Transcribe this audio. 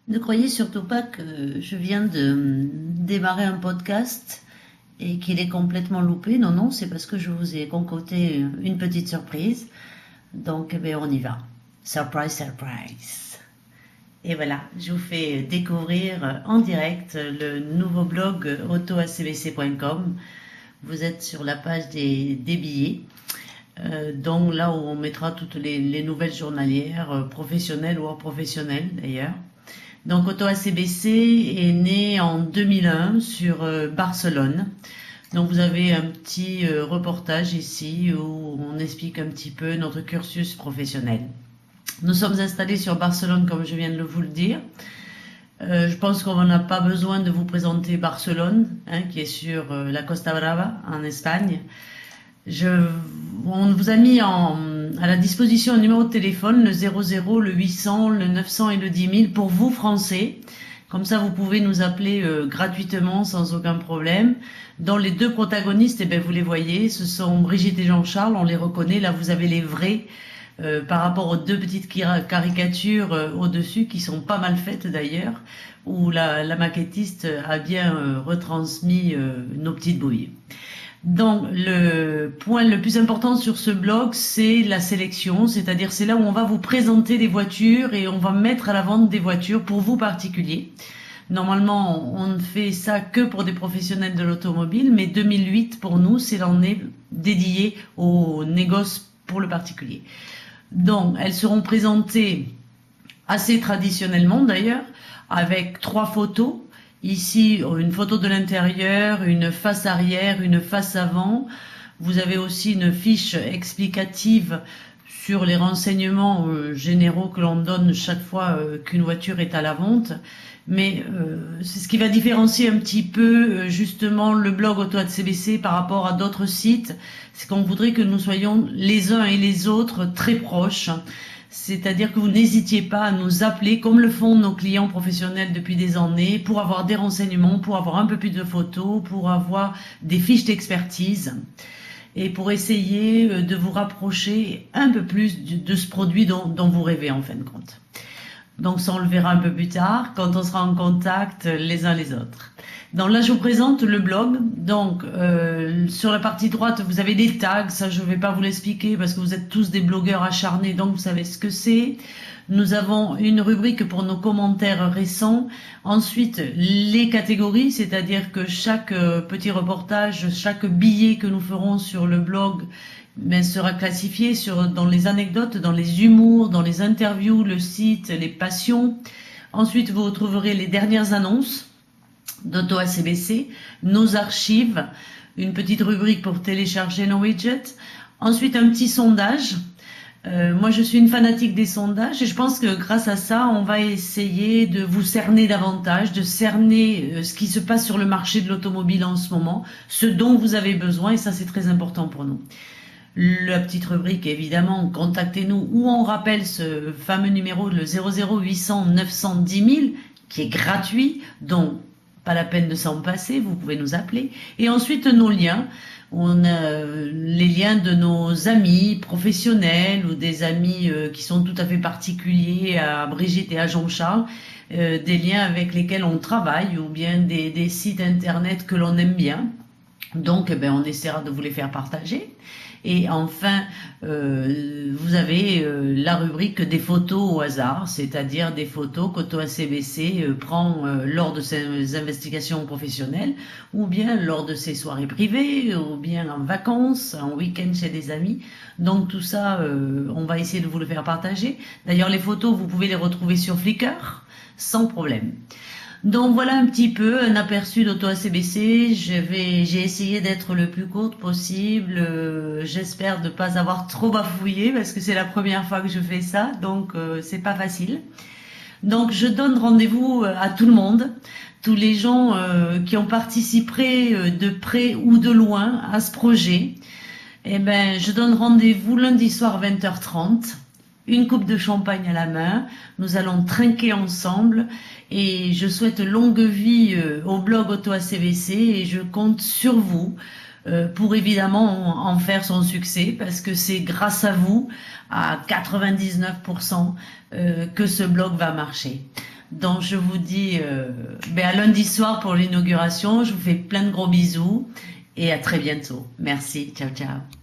Ne croyez surtout pas que je viens de démarrer un podcast et qu'il est complètement loupé. Non, non, c'est parce que je vous ai concocté une petite surprise. Donc, eh bien, on y va. Surprise, surprise. Et voilà, je vous fais découvrir en direct le nouveau blog autoacbc.com. Vous êtes sur la page des billets. Donc là où on mettra toutes les nouvelles journalières, professionnelles ou hors professionnelles d'ailleurs. Donc AutoACBC est né en 2001 sur Barcelone. Donc vous avez un petit reportage ici où on explique un petit peu notre cursus professionnel. Nous sommes installés sur Barcelone comme je viens de vous le dire. Je pense qu'on n'a pas besoin de vous présenter Barcelone, qui est sur la Costa Brava en Espagne. On vous a mis à la disposition un numéro de téléphone, le 00, le 800, le 900 et le 10 000 pour vous Français. Comme ça, vous pouvez nous appeler gratuitement sans aucun problème. Dans les deux protagonistes, vous les voyez, ce sont Brigitte et Jean-Charles, on les reconnaît. Là, vous avez les vrais par rapport aux deux petites caricatures au-dessus qui sont pas mal faites d'ailleurs, où la maquettiste a bien retransmis nos petites bouilles. Donc le point le plus important sur ce blog, c'est la sélection, c'est-à-dire c'est là où on va vous présenter des voitures et on va mettre à la vente des voitures pour vous particuliers. Normalement, on ne fait ça que pour des professionnels de l'automobile, mais 2008 pour nous, c'est l'année dédiée au négoce pour le particulier. Donc elles seront présentées assez traditionnellement d'ailleurs, avec 3 photos. Ici, une photo de l'intérieur, une face arrière, une face avant. Vous avez aussi une fiche explicative sur les renseignements généraux que l'on donne chaque fois qu'une voiture est à la vente. Mais c'est ce qui va différencier un petit peu justement le blog AutoACBC par rapport à d'autres sites. C'est qu'on voudrait que nous soyons les uns et les autres très proches. C'est-à-dire que vous n'hésitiez pas à nous appeler comme le font nos clients professionnels depuis des années pour avoir des renseignements, pour avoir un peu plus de photos, pour avoir des fiches d'expertise et pour essayer de vous rapprocher un peu plus de ce produit dont vous rêvez en fin de compte. Donc ça on le verra un peu plus tard quand on sera en contact les uns les autres. Donc là je vous présente le blog. Donc sur la partie droite vous avez des tags, ça je ne vais pas vous l'expliquer parce que vous êtes tous des blogueurs acharnés donc vous savez ce que c'est. Nous avons une rubrique pour nos commentaires récents. Ensuite les catégories, c'est-à-dire que chaque petit reportage, chaque billet que nous ferons sur le blog sera classifié dans les anecdotes, dans les humours, dans les interviews, le site, les passions. Ensuite vous retrouverez les dernières annonces d'AutoACBC, nos archives, une petite rubrique pour télécharger nos widgets. Ensuite, un petit sondage. Moi, je suis une fanatique des sondages et je pense que grâce à ça, on va essayer de vous cerner davantage, de cerner ce qui se passe sur le marché de l'automobile en ce moment, ce dont vous avez besoin et ça, c'est très important pour nous. La petite rubrique, évidemment, contactez-nous où on rappelle ce fameux numéro, le 00 800 910 000, qui est gratuit, donc pas la peine de s'en passer, vous pouvez nous appeler. Et ensuite, nos liens. On a les liens de nos amis professionnels ou des amis qui sont tout à fait particuliers à Brigitte et à Jean-Charles, des liens avec lesquels on travaille ou bien des sites internet que l'on aime bien. Donc, on essaiera de vous les faire partager. Et enfin, vous avez la rubrique des photos au hasard, c'est-à-dire des photos qu'AutoACBC prend lors de ses investigations professionnelles, ou bien lors de ses soirées privées, ou bien en vacances, en week-end chez des amis. Donc tout ça, on va essayer de vous le faire partager. D'ailleurs, les photos, vous pouvez les retrouver sur Flickr, sans problème. Donc voilà un petit peu un aperçu d'AutoACBC. J'ai essayé d'être le plus courte possible. J'espère de ne pas avoir trop bafouillé parce que c'est la première fois que je fais ça, donc c'est pas facile. Donc je donne rendez-vous à tout le monde, tous les gens qui ont participé de près ou de loin à ce projet. Je donne rendez-vous lundi soir 20h30. Une coupe de champagne à la main, nous allons trinquer ensemble et je souhaite longue vie au blog AutoACBC et je compte sur vous pour évidemment en faire son succès parce que c'est grâce à vous à 99% que ce blog va marcher. Donc je vous dis à lundi soir pour l'inauguration. Je vous fais plein de gros bisous et à très bientôt. Merci. Ciao, ciao.